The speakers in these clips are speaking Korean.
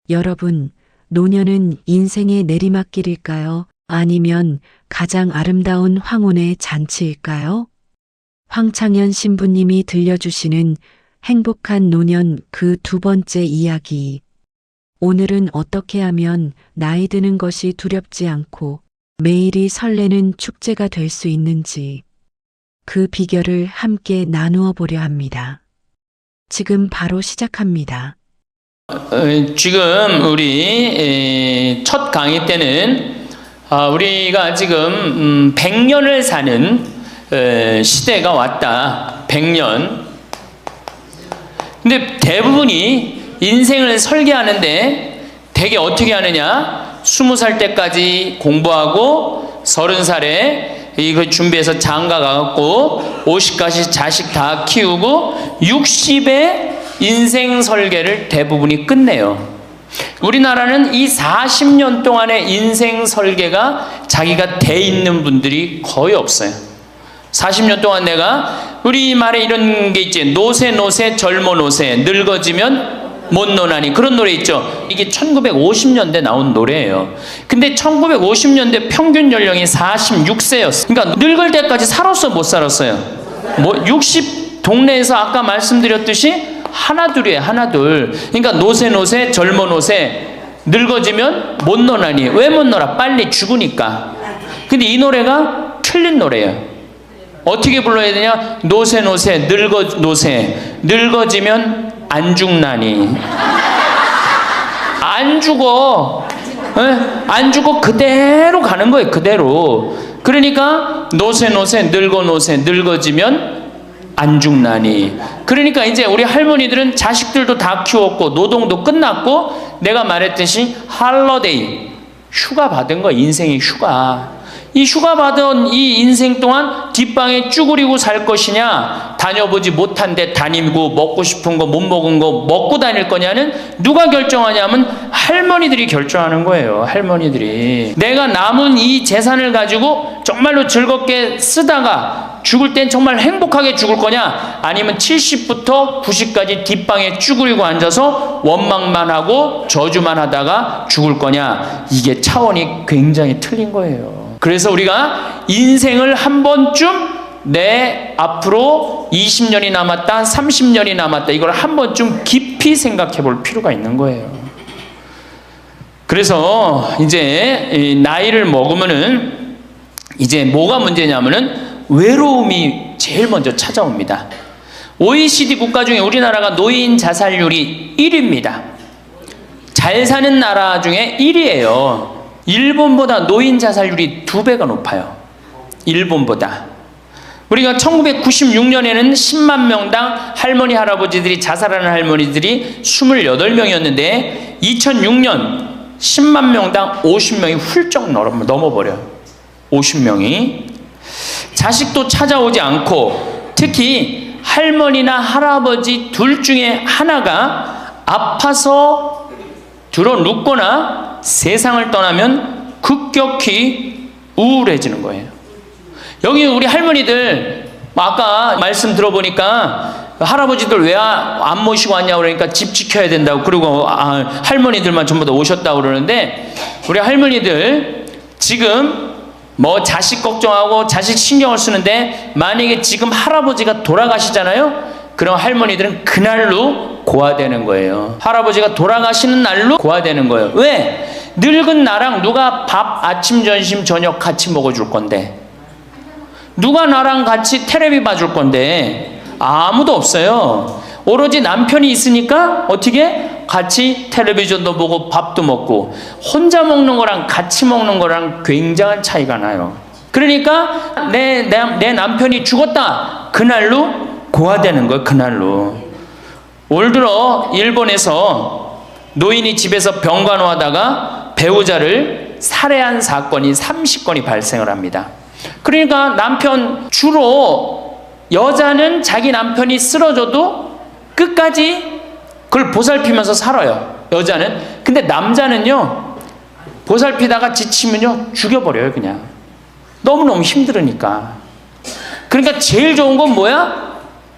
여러분, 노년은 인생의 내리막길일까요? 아니면 가장 아름다운 황혼의 잔치일까요? 황창현 신부님이 들려주시는 행복한 노년 그 두 번째 이야기. 오늘은 어떻게 하면 나이 드는 것이 두렵지 않고 매일이 설레는 축제가 될 수 있는지 그 비결을 함께 나누어 보려 합니다. 지금 바로 시작합니다. 지금 우리 첫 강의 때는 우리가 지금 100년을 사는 시대가 왔다. 100년. 근데 대부분이 인생을 설계하는데 되게 어떻게 하느냐? 20살 때까지 공부하고 30살에 이거 준비해서 장가 가갖고 50까지 자식 다 키우고 60에 인생 설계를 대부분이 끝내요. 우리나라는 이 40년 동안의 인생 설계가 자기가 돼 있는 분들이 거의 없어요. 40년 동안 내가 우리 말에 이런 게 있지. 노세 젊어 노세 늙어지면 못 노나니, 그런 노래 있죠. 이게 1950년대 나온 노래예요. 근데 1950년대 평균 연령이 46세였어. 그러니까 늙을 때까지 살았어, 못 살았어요? 뭐 60 동네에서 아까 말씀드렸듯이 하나둘이에요, 하나둘. 그러니까 노세 젊어 노세 늙어지면 못 노나니. 왜 못 놀아? 빨리 죽으니까. 근데 이 노래가 틀린 노래예요. 어떻게 불러야 되냐? 노세 늙어지면 안 죽나니. 안 죽어. 안 죽어. 그대로 가는 거예요, 그대로. 그러니까 노세 늙어지면 안 죽나니. 그러니까 이제 우리 할머니들은 자식들도 다 키웠고 노동도 끝났고 내가 말했듯이 할러데이, 휴가 받은 거, 인생의 휴가. 이 휴가 받은 이 인생 동안 뒷방에 쭈그리고 살 것이냐, 다녀보지 못한 데 다니고 먹고 싶은 거 못 먹은 거 먹고 다닐 거냐는 누가 결정하냐면 할머니들이 결정하는 거예요. 할머니들이. 내가 남은 이 재산을 가지고 정말로 즐겁게 쓰다가 죽을 땐 정말 행복하게 죽을 거냐, 아니면 70부터 90까지 뒷방에 쭈그리고 앉아서 원망만 하고 저주만 하다가 죽을 거냐. 이게 차원이 굉장히 틀린 거예요. 그래서 우리가 인생을 한 번쯤 내 앞으로 20년이 남았다, 30년이 남았다, 이걸 한 번쯤 깊이 생각해 볼 필요가 있는 거예요. 그래서 이제 나이를 먹으면은 이제 뭐가 문제냐면은 외로움이 제일 먼저 찾아옵니다. OECD 국가 중에 우리나라가 노인 자살률이 1위입니다. 잘 사는 나라 중에 1위예요. 일본보다 노인 자살률이 2배가 높아요. 일본보다. 우리가 1996년에는 10만 명당 할머니, 할아버지들이 자살하는 할머니들이 28명이었는데 2006년 10만 명당 50명이 훌쩍 넘어버려요. 50명이. 자식도 찾아오지 않고, 특히 할머니나 할아버지 둘 중에 하나가 아파서 들어눕거나 세상을 떠나면 급격히 우울해지는 거예요. 여기 우리 할머니들 아까 말씀 들어보니까 할아버지들 왜 안 모시고 왔냐고 그러니까 집 지켜야 된다고, 그리고 할머니들만 전부 다 오셨다고 그러는데, 우리 할머니들 지금 뭐 자식 걱정하고 자식 신경을 쓰는데, 만약에 지금 할아버지가 돌아가시잖아요? 그럼 할머니들은 그날로 고아되는 거예요. 할아버지가 돌아가시는 날로 고아되는 거예요. 왜? 늙은 나랑 누가 밥 아침 점심 저녁 같이 먹어줄 건데, 누가 나랑 같이 텔레비 봐줄 건데, 아무도 없어요. 오로지 남편이 있으니까 어떻게 같이 텔레비전도 보고 밥도 먹고. 혼자 먹는 거랑 같이 먹는 거랑 굉장한 차이가 나요. 그러니까 내 남편이 죽었다, 그날로 고아되는 거예요. 그날로. 올 들어 일본에서 노인이 집에서 병간호하다가 배우자를 살해한 사건이 30건이 발생을 합니다. 그러니까 주로 여자는 자기 남편이 쓰러져도 끝까지 그걸 보살피면서 살아요, 여자는. 근데 남자는요, 보살피다가 지치면요 죽여버려요, 그냥. 너무너무 힘들으니까. 그러니까 제일 좋은 건 뭐야?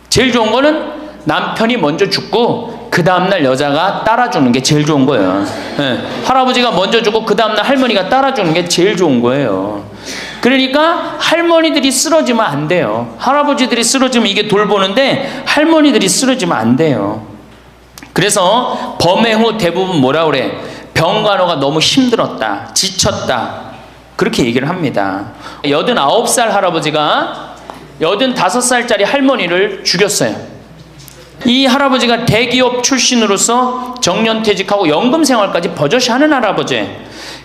제일 좋은 거는 남편이 먼저 죽고 그 다음날 여자가 따라주는 게 제일 좋은 거예요. 예. 할아버지가 먼저 주고 그 다음날 할머니가 따라주는 게 제일 좋은 거예요. 그러니까 할머니들이 쓰러지면 안 돼요. 할아버지들이 쓰러지면 이게 돌보는데 할머니들이 쓰러지면 안 돼요. 그래서 범행 후 대부분 뭐라 그래? 병간호가 너무 힘들었다, 지쳤다, 그렇게 얘기를 합니다. 89살 할아버지가 85살짜리 할머니를 죽였어요. 이 할아버지가 대기업 출신으로서 정년퇴직하고 연금 생활까지 버젓이 하는 할아버지예요.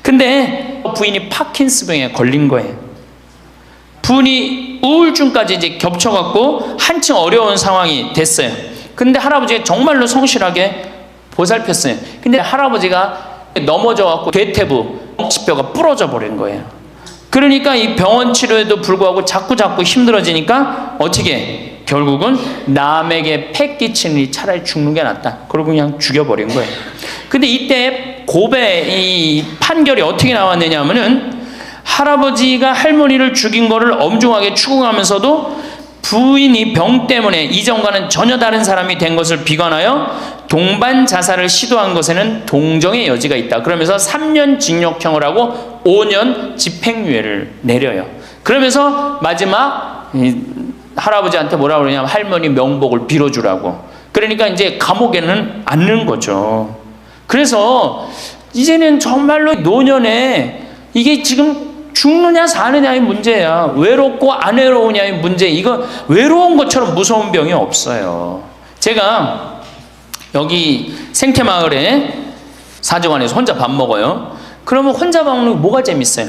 근데 부인이 파킨스병에 걸린 거예요. 부인이 우울증까지 이제 겹쳐갖고 한층 어려운 상황이 됐어요. 근데 할아버지가 정말로 성실하게 보살폈어요. 근데 할아버지가 넘어져갖고 대퇴부 엉치뼈가 부러져 버린 거예요. 그러니까 이 병원 치료에도 불구하고 자꾸 힘들어지니까 어떻게 결국은 남에게 패 끼치니 차라리 죽는 게 낫다. 그러고 그냥 죽여버린 거예요. 근데 이때 이 판결이 어떻게 나왔느냐 하면은 할아버지가 할머니를 죽인 거를 엄중하게 추궁하면서도 부인이 병 때문에 이전과는 전혀 다른 사람이 된 것을 비관하여 동반 자살을 시도한 것에는 동정의 여지가 있다. 그러면서 3년 징역형을 하고 5년 집행유예를 내려요. 그러면서 마지막 할아버지한테 뭐라 그러냐면 할머니 명복을 빌어주라고. 그러니까 이제 감옥에는 안 넣은 거죠. 그래서 이제는 정말로 노년에 이게 지금 죽느냐 사느냐의 문제야. 외롭고 안 외로우냐의 문제. 이거 외로운 것처럼 무서운 병이 없어요. 제가 여기 생태마을에 사정원에서 혼자 밥 먹어요. 그러면 혼자 밥 먹는 게 뭐가 재밌어요?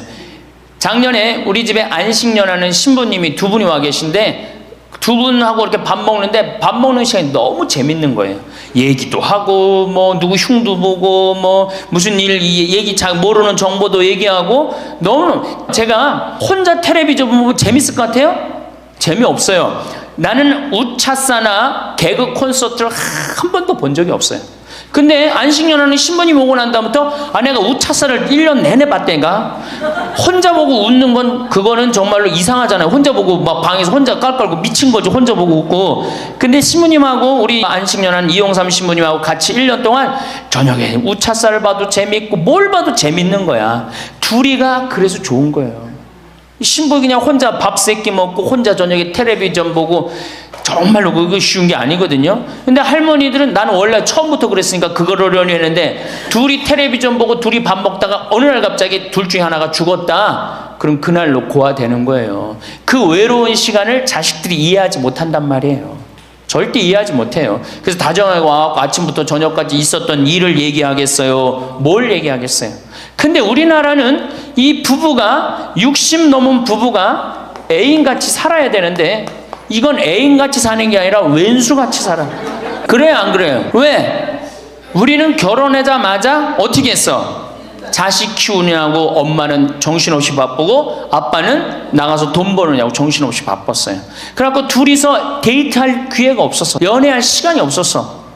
작년에 우리 집에 안식년하는 신부님이 2분이 와 계신데 두 분하고 이렇게 밥 먹는데 밥 먹는 시간이 너무 재밌는 거예요. 얘기도 하고 뭐 누구 흉도 보고 뭐 무슨 일 얘기 잘 모르는 정보도 얘기하고 너무 제가 혼자 텔레비전 보면 재밌을 것 같아요? 재미없어요. 나는 우차사나 개그 콘서트를 한 번도 본 적이 없어요. 근데 안식년하는 신부님 오고 난 다음부터 내가 우차사를 1년 내내 봤다니까. 혼자 보고 웃는 건 그거는 정말로 이상하잖아요. 혼자 보고 막 방에서 혼자 깔깔고 미친 거지. 혼자 보고 웃고. 근데 신부님하고 우리 안식년한 이용삼 신부님하고 같이 1년 동안 저녁에 우차사를 봐도 재밌고 뭘 봐도 재밌는 거야. 둘이가 그래서 좋은 거예요. 신부 그냥 혼자 밥 세끼 먹고 혼자 저녁에 텔레비전 보고 정말로 그거 쉬운 게 아니거든요. 근데 할머니들은 나는 원래 처음부터 그랬으니까 그거를 연애했는데 둘이 텔레비전 보고 둘이 밥 먹다가 어느 날 갑자기 둘 중에 하나가 죽었다. 그럼 그날로 고아되는 거예요. 그 외로운 시간을 자식들이 이해하지 못한단 말이에요. 절대 이해하지 못해요. 그래서 다정하고 와갖고 아침부터 저녁까지 있었던 일을 얘기하겠어요? 뭘 얘기하겠어요? 근데 우리나라는 이 부부가 60 넘은 부부가 애인같이 살아야 되는데 이건 애인같이 사는 게 아니라 왼수같이 살아. 그래요 안 그래요? 왜? 우리는 결혼하자마자 어떻게 했어? 자식 키우느냐고 엄마는 정신없이 바쁘고 아빠는 나가서 돈 버느냐고 정신없이 바빴어요. 그래갖고 둘이서 데이트할 기회가 없었어. 연애할 시간이 없었어.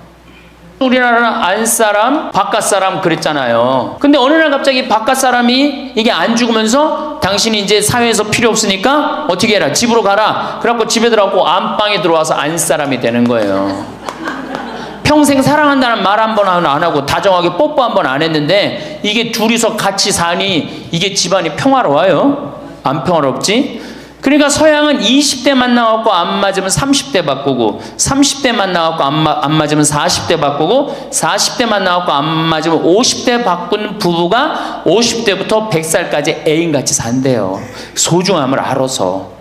우리나라는 안사람 바깥사람 그랬잖아요. 근데 어느 날 갑자기 바깥사람이 이게 안 죽으면서 당신이 이제 사회에서 필요 없으니까 어떻게 해라, 집으로 가라. 그래갖고 집에 들어가고 안방에 들어와서 안사람이 되는 거예요. 평생 사랑한다는 말 한 번 안 하고 다정하게 뽀뽀 한 번 안 했는데 이게 둘이서 같이 사니 이게 집안이 평화로워요? 안 평화롭지? 그러니까 서양은 20대 만나갖고 안 맞으면 30대 바꾸고 30대 만나갖고 안 맞으면 40대 바꾸고 40대 만나갖고 안 맞으면 50대 바꾼 부부가 50대부터 100살까지 애인같이 산대요. 소중함을 알아서.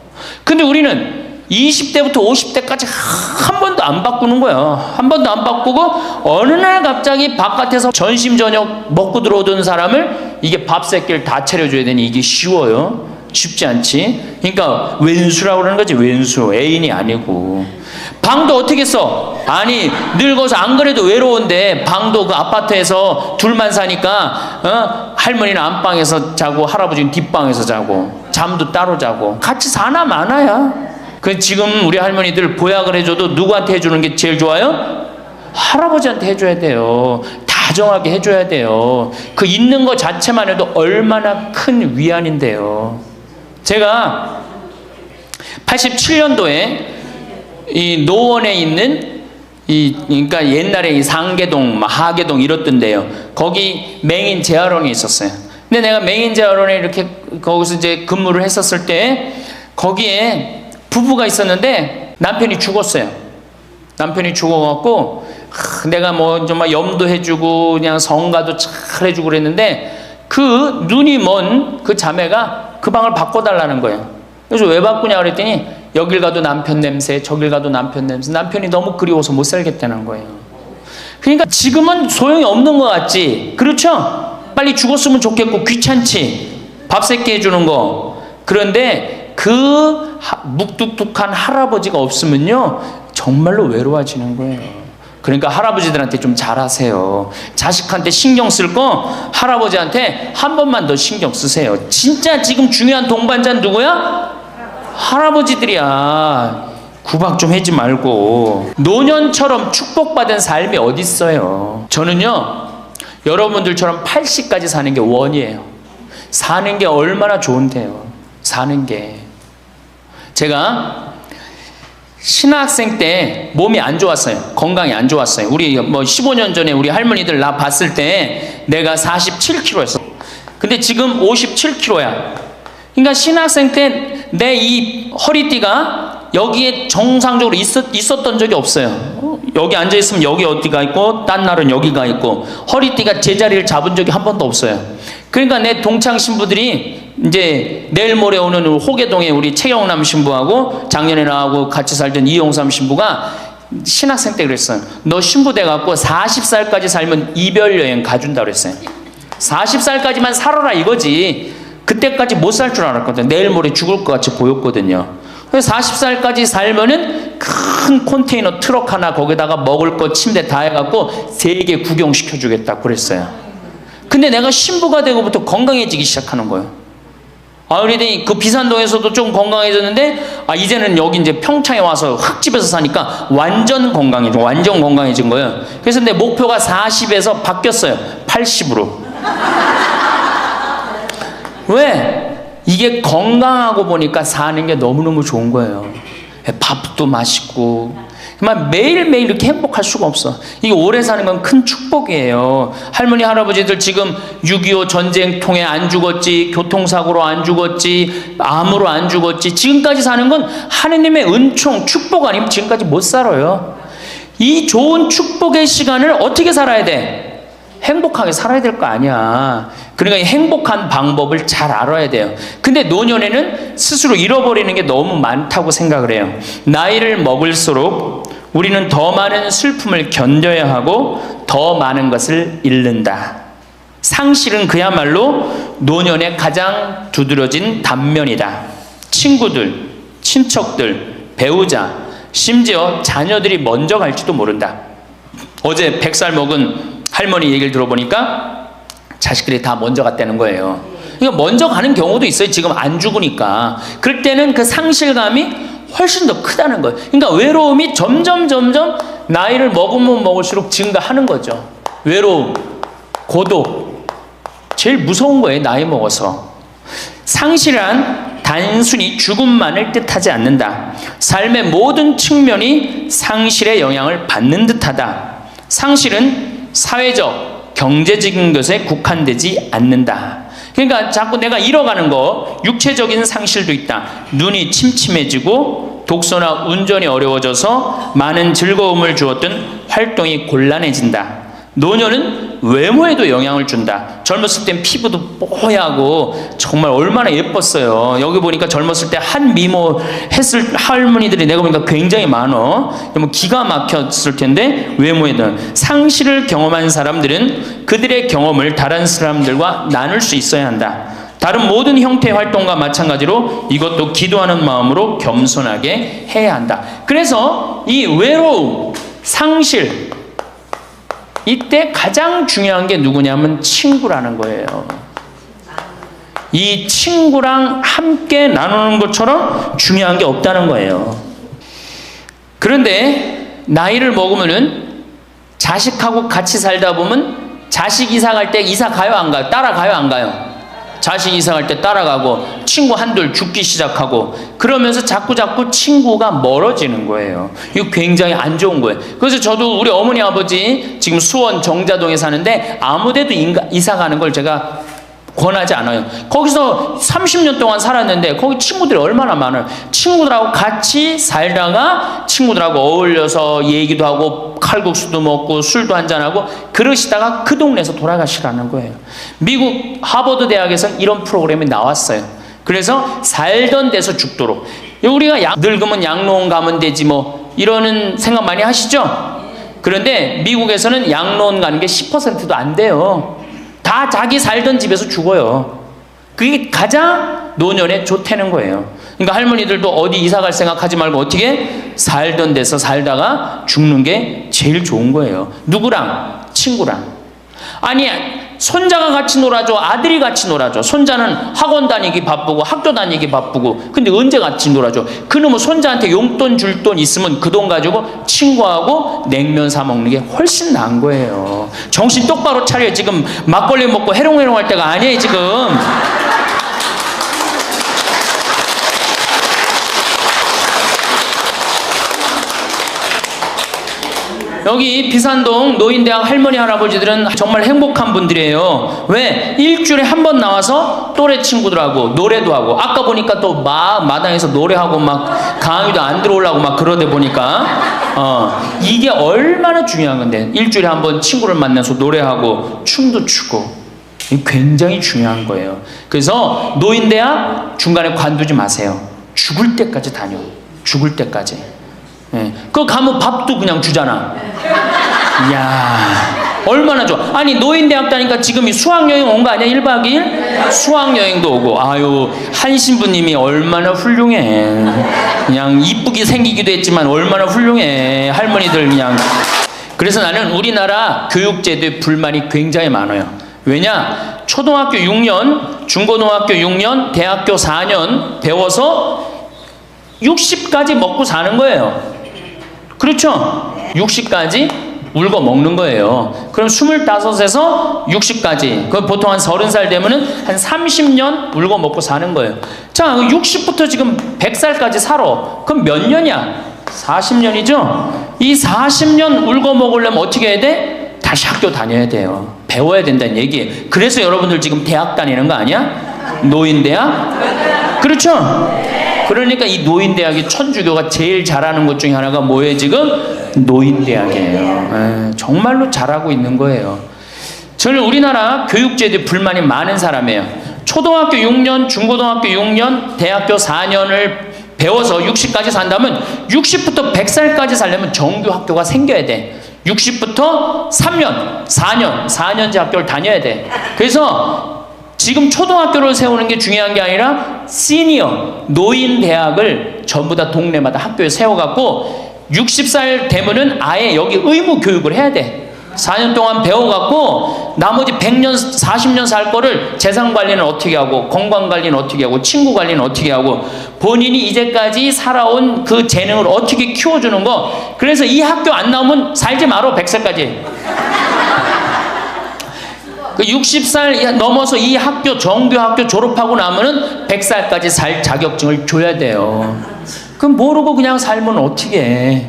근데 우리는 20대부터 50대까지 한 번도 안 바꾸는 거예요. 한 번도 안 바꾸고 어느 날 갑자기 바깥에서 점심 저녁 먹고 들어오던 사람을 이게 밥 새끼를 다 차려줘야 되니 이게 쉬워요? 쉽지 않지. 그러니까 왼수라고 그러는 거지. 왼수. 애인이 아니고. 방도 어떻게 써? 아니 늙어서 안 그래도 외로운데 방도 그 아파트에서 둘만 사니까 할머니는 안방에서 자고 할아버지는 뒷방에서 자고 잠도 따로 자고 같이 사나 마나야. 그 지금 우리 할머니들 보약을 해줘도 누구한테 해주는 게 제일 좋아요? 할아버지한테 해줘야 돼요. 다정하게 해줘야 돼요. 그 있는 것 자체만 해도 얼마나 큰 위안인데요. 제가 87년도에 이 노원에 있는 그러니까 옛날에 이 상계동, 하계동 이렇던데요. 거기 맹인 재활원이 있었어요. 근데 내가 맹인 재활원에 이렇게 거기서 이제 근무를 했었을 때 거기에 부부가 있었는데 남편이 죽었어요. 남편이 죽어갖고 내가 뭐 정말 염도해주고 그냥 성가도 잘 해주고 그랬는데 그 눈이 먼 그 자매가 그 방을 바꿔달라는 거예요. 그래서 왜 바꾸냐 그랬더니 여길 가도 남편 냄새, 저길 가도 남편 냄새, 남편이 너무 그리워서 못 살겠다는 거예요. 그러니까 지금은 소용이 없는 것 같지, 그렇죠? 빨리 죽었으면 좋겠고 귀찮지, 밥 새끼 해주는 거. 그런데 그 묵뚝뚝한 할아버지가 없으면요 정말로 외로워지는 거예요. 그러니까 할아버지들한테 좀 잘하세요. 자식한테 신경 쓸 거 할아버지한테 한 번만 더 신경 쓰세요. 진짜 지금 중요한 동반자는 누구야? 할아버지들이야. 구박 좀 하지 말고. 노년처럼 축복받은 삶이 어디 있어요. 저는요 여러분들처럼 80까지 사는 게 원이에요. 사는 게 얼마나 좋은데요. 사는 게. 제가 신학생 때 몸이 안 좋았어요. 건강이 안 좋았어요. 우리 뭐 15년 전에 우리 할머니들 나 봤을 때 내가 47kg였어. 근데 지금 57kg야. 그러니까 신학생 때 내 이 허리띠가 여기에 정상적으로 있었던 적이 없어요. 여기 앉아 있으면 여기 어디가 있고 딴 날은 여기가 있고 허리띠가 제자리를 잡은 적이 한 번도 없어요. 그러니까 내 동창 신부들이 이제 내일 모레 오는 호계동에 우리 최경남 신부하고 작년에 나하고 같이 살던 이용삼 신부가 신학생 때 그랬어요. 너 신부 돼갖고 40살까지 살면 이별 여행 가준다 그랬어요. 40살까지만 살아라 이거지. 그때까지 못 살 줄 알았거든. 내일 모레 죽을 것 같이 보였거든요. 그래서 40살까지 살면은 큰 컨테이너 트럭 하나 거기다가 먹을 거 침대 다 해갖고 세계 구경시켜주겠다 그랬어요. 근데 내가 신부가 되고부터 건강해지기 시작하는 거예요. 그러더니 그 비산동에서도 좀 건강해졌는데 이제는 여기 이제 평창에 와서 흙집에서 사니까 완전 건강해진 거예요. 그래서 내 목표가 40에서 바뀌었어요. 80으로. 왜? 이게 건강하고 보니까 사는 게 너무너무 좋은 거예요. 밥도 맛있고 정말 매일매일 이렇게 행복할 수가 없어. 이게 오래 사는 건 큰 축복이에요. 할머니 할아버지들 지금 6.25 전쟁 통에 안 죽었지, 교통사고로 안 죽었지, 암으로 안 죽었지, 지금까지 사는 건 하느님의 은총 축복 아니면 지금까지 못 살아요. 이 좋은 축복의 시간을 어떻게 살아야 돼? 행복하게 살아야 될 거 아니야. 그러니까 행복한 방법을 잘 알아야 돼요. 근데 노년에는 스스로 잃어버리는 게 너무 많다고 생각을 해요. 나이를 먹을수록 우리는 더 많은 슬픔을 견뎌야 하고 더 많은 것을 잃는다. 상실은 그야말로 노년의 가장 두드러진 단면이다. 친구들, 친척들, 배우자, 심지어 자녀들이 먼저 갈지도 모른다. 어제 100살 먹은 할머니 얘기를 들어보니까 자식들이 다 먼저 갔다는 거예요. 그러니까 먼저 가는 경우도 있어요. 지금 안 죽으니까. 그럴 때는 그 상실감이 훨씬 더 크다는 거예요. 그러니까 외로움이 점점 나이를 먹으면 먹을수록 증가하는 거죠. 외로움, 고독. 제일 무서운 거예요. 나이 먹어서. 상실한 단순히 죽음만을 뜻하지 않는다. 삶의 모든 측면이 상실의 영향을 받는 듯하다. 상실은 사회적, 경제적인 것에 국한되지 않는다. 그러니까 자꾸 내가 잃어가는 거, 육체적인 상실도 있다. 눈이 침침해지고 독서나 운전이 어려워져서 많은 즐거움을 주었던 활동이 곤란해진다. 노년은 외모에도 영향을 준다. 젊었을 땐 피부도 뽀얗고 정말 얼마나 예뻤어요. 여기 보니까 젊었을 때 한 미모 했을 할머니들이 내가 보니까 굉장히 많어. 기가 막혔을 텐데 외모에도. 상실을 경험한 사람들은 그들의 경험을 다른 사람들과 나눌 수 있어야 한다. 다른 모든 형태의 활동과 마찬가지로 이것도 기도하는 마음으로 겸손하게 해야 한다. 그래서 이 외로움, 상실, 이때 가장 중요한 게 누구냐면 친구라는 거예요. 이 친구랑 함께 나누는 것처럼 중요한 게 없다는 거예요. 그런데 나이를 먹으면은 자식하고 같이 살다 보면 자식 이사 갈 때 이사 가요 안 가요? 따라가요 안 가요? 자식 이사갈 때 따라가고 친구 한둘 죽기 시작하고 그러면서 자꾸자꾸 친구가 멀어지는 거예요. 이거 굉장히 안 좋은 거예요. 그래서 저도 우리 어머니 아버지 지금 수원 정자동에 사는데 아무데도 이사 가는 걸 제가 권하지 않아요. 거기서 30년 동안 살았는데 거기 친구들이 얼마나 많아요. 친구들하고 같이 살다가 친구들하고 어울려서 얘기도 하고 칼국수도 먹고 술도 한잔하고 그러시다가 그 동네에서 돌아가시라는 거예요. 미국 하버드 대학에서는 이런 프로그램이 나왔어요. 그래서 살던 데서 죽도록. 우리가 늙으면 양로원 가면 되지 뭐 이러는 생각 많이 하시죠? 그런데 미국에서는 양로원 가는 게 10%도 안 돼요. 다 자기 살던 집에서 죽어요. 그게 가장 노년에 좋다는 거예요. 그러니까 할머니들도 어디 이사 갈 생각하지 말고 어떻게 살던 데서 살다가 죽는 게 제일 좋은 거예요. 누구랑? 친구랑. 아니 손자가 같이 놀아줘, 아들이 같이 놀아줘. 손자는 학원 다니기 바쁘고 학교 다니기 바쁘고 근데 언제 같이 놀아줘? 그놈은 손자한테 용돈 줄 돈 있으면 그 돈 가지고 친구하고 냉면 사 먹는 게 훨씬 나은 거예요. 정신 똑바로 차려. 지금 막걸리 먹고 해롱해롱 할 때가 아니에요 지금. 여기 비산동 노인대학 할머니 할아버지들은 정말 행복한 분들이에요. 왜? 일주일에 한 번 나와서 또래 친구들하고 노래도 하고 아까 보니까 또 마당에서 노래하고 막 강의도 안 들어오려고 막 그러다 보니까 이게 얼마나 중요한 건데 일주일에 한 번 친구를 만나서 노래하고 춤도 추고 굉장히 중요한 거예요. 그래서 노인대학 중간에 관두지 마세요. 죽을 때까지 다녀. 죽을 때까지. 예. 그거 가면 밥도 그냥 주잖아. 이야, 얼마나 좋아. 아니, 노인대학 다니까 지금 이 수학여행 온 거 아니야? 1박 2일? 수학여행도 오고. 아유, 한 신부님이 얼마나 훌륭해. 그냥 이쁘게 생기기도 했지만 얼마나 훌륭해. 할머니들 그냥. 그래서 나는 우리나라 교육제도에 불만이 굉장히 많아요. 왜냐? 초등학교 6년, 중고등학교 6년, 대학교 4년 배워서 60까지 먹고 사는 거예요. 그렇죠? 60까지 울고 먹는 거예요. 그럼 25에서 60까지. 그 보통 한 30살 되면은 한 30년 울고 먹고 사는 거예요. 자, 60부터 지금 100살까지 살아. 그럼 몇 년이야? 40년이죠? 이 40년 울고 먹으려면 어떻게 해야 돼? 다시 학교 다녀야 돼요. 배워야 된다는 얘기예요. 그래서 여러분들 지금 대학 다니는 거 아니야? 노인대학? 그렇죠? 그러니까 이 노인대학이 천주교가 제일 잘하는 것 중에 하나가 뭐예요 지금? 노인대학이에요. 정말로 잘하고 있는 거예요. 저는 우리나라 교육제도에 불만이 많은 사람이에요. 초등학교 6년, 중고등학교 6년, 대학교 4년을 배워서 60까지 산다면 60부터 100살까지 살려면 정규 학교가 생겨야 돼. 60부터 3년, 4년제 학교를 다녀야 돼. 그래서 지금 초등학교를 세우는 게 중요한 게 아니라 시니어, 노인 대학을 전부 다 동네마다 학교에 세워갖고 60살 되면은 아예 여기 의무 교육을 해야 돼. 4년 동안 배워갖고 나머지 100년, 40년 살 거를 재산 관리는 어떻게 하고 건강 관리는 어떻게 하고 친구 관리는 어떻게 하고 본인이 이제까지 살아온 그 재능을 어떻게 키워주는 거. 그래서 이 학교 안 나오면 살지 말어 100살까지. 그 60살 넘어서 이 학교 정규 학교 졸업하고 나면은 100살까지 살 자격증을 줘야 돼요. 그럼 모르고 그냥 살면 어떻게 해.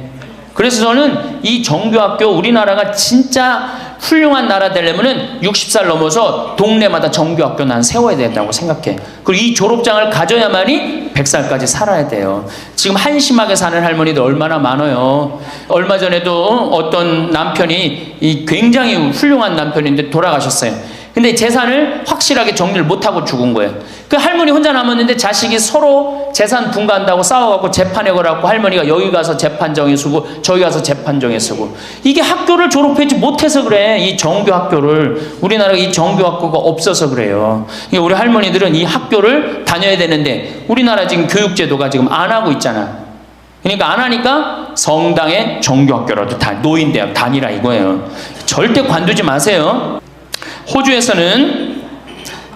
그래서 저는 이 정규학교 우리나라가 진짜 훌륭한 나라 되려면은 60살 넘어서 동네마다 정규학교 난 세워야 된다고 생각해. 그리고 이 졸업장을 가져야만이 100살까지 살아야 돼요. 지금 한심하게 사는 할머니들 얼마나 많아요. 얼마 전에도 어떤 남편이 이 굉장히 훌륭한 남편인데 돌아가셨어요. 근데 재산을 확실하게 정리를 못하고 죽은 거예요. 그 할머니 혼자 남았는데 자식이 서로 재산 분가한다고 싸워갖고 재판에 걸어갖고 할머니가 여기 가서 재판정에 서고 저기 가서 재판정에 서고. 이게 학교를 졸업하지 못해서 그래. 이 정규 학교를. 우리나라가 이 정규 학교가 없어서 그래요. 우리 할머니들은 이 학교를 다녀야 되는데 우리나라 지금 교육제도가 지금 안 하고 있잖아. 그러니까 안 하니까 성당에 정규 학교라도 노인대학 다니라 이거예요. 절대 관두지 마세요. 호주에서는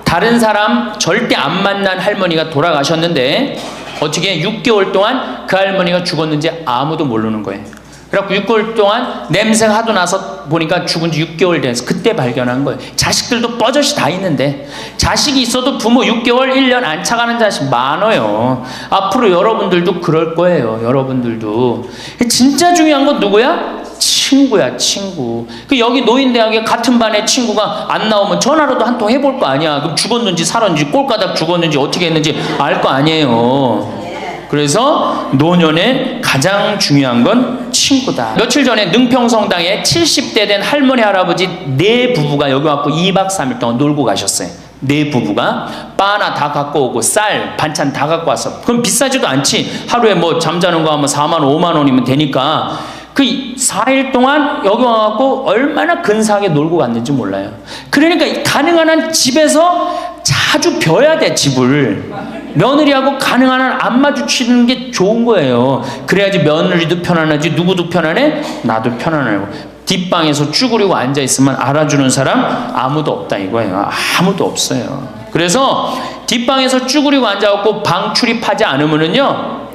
다른 사람 절대 안 만난 할머니가 돌아가셨는데 어떻게 6개월 동안 그 할머니가 죽었는지 아무도 모르는 거예요. 그래갖고 6개월 동안 냄새가 하도 나서 보니까 죽은 지 6개월 돼서 그때 발견한 거예요. 자식들도 뻐젓이 다 있는데, 자식이 있어도 부모 6개월, 1년 안 차가는 자식 많아요. 앞으로 여러분들도 그럴 거예요. 여러분들도. 진짜 중요한 건 누구야? 친구야, 친구. 그 여기 노인대학에 같은 반에 친구가 안 나오면 전화로도 한 통 해볼 거 아니야. 그럼 죽었는지 살았는지, 꼴가닥 죽었는지 어떻게 했는지 알 거 아니에요. 그래서 노년에 가장 중요한 건 친구다. 며칠 전에 능평성당에 70대 된 할머니 할아버지 네 부부가 여기 와서 2박 3일 동안 놀고 가셨어요. 네 부부가 바나 다 갖고 오고 쌀 반찬 다 갖고 왔어. 그럼 비싸지도 않지. 하루에 뭐 잠자는 거 하면 4만 원 5만 원이면 되니까 그 4일 동안 여기 와갖고 얼마나 근사하게 놀고 갔는지 몰라요. 그러니까 가능한 한 집에서 자주 벼야 돼. 집을 며느리하고 가능한 한 안 마주치는 게 좋은 거예요. 그래야지 며느리도 편안하지, 누구도 편안해, 나도 편안하고. 뒷방에서 쭈그리고 앉아있으면 알아주는 사람 아무도 없다 이거예요. 아무도 없어요. 그래서 뒷방에서 쭈그리고 앉아갖고 방 출입하지 않으면은요,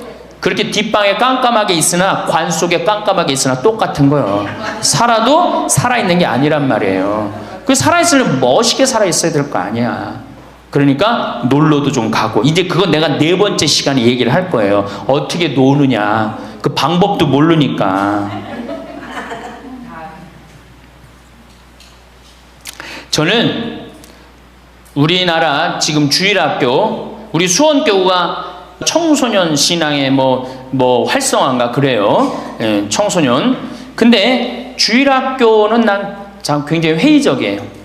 그렇게 뒷방에 깜깜하게 있으나 관 속에 깜깜하게 있으나 똑같은 거예요. 살아도 살아있는 게 아니란 말이에요. 그 살아있으려면 멋있게 살아있어야 될 거 아니야. 그러니까 놀러도 좀 가고. 이제 그건 내가 4번째 시간에 얘기를 할 거예요. 어떻게 노느냐, 그 방법도 모르니까. 저는 우리나라 지금 주일학교, 우리 수원교구가 청소년 신앙의 뭐 활성화인가 그래요. 예, 청소년. 근데 주일학교는 난 굉장히 회의적이에요.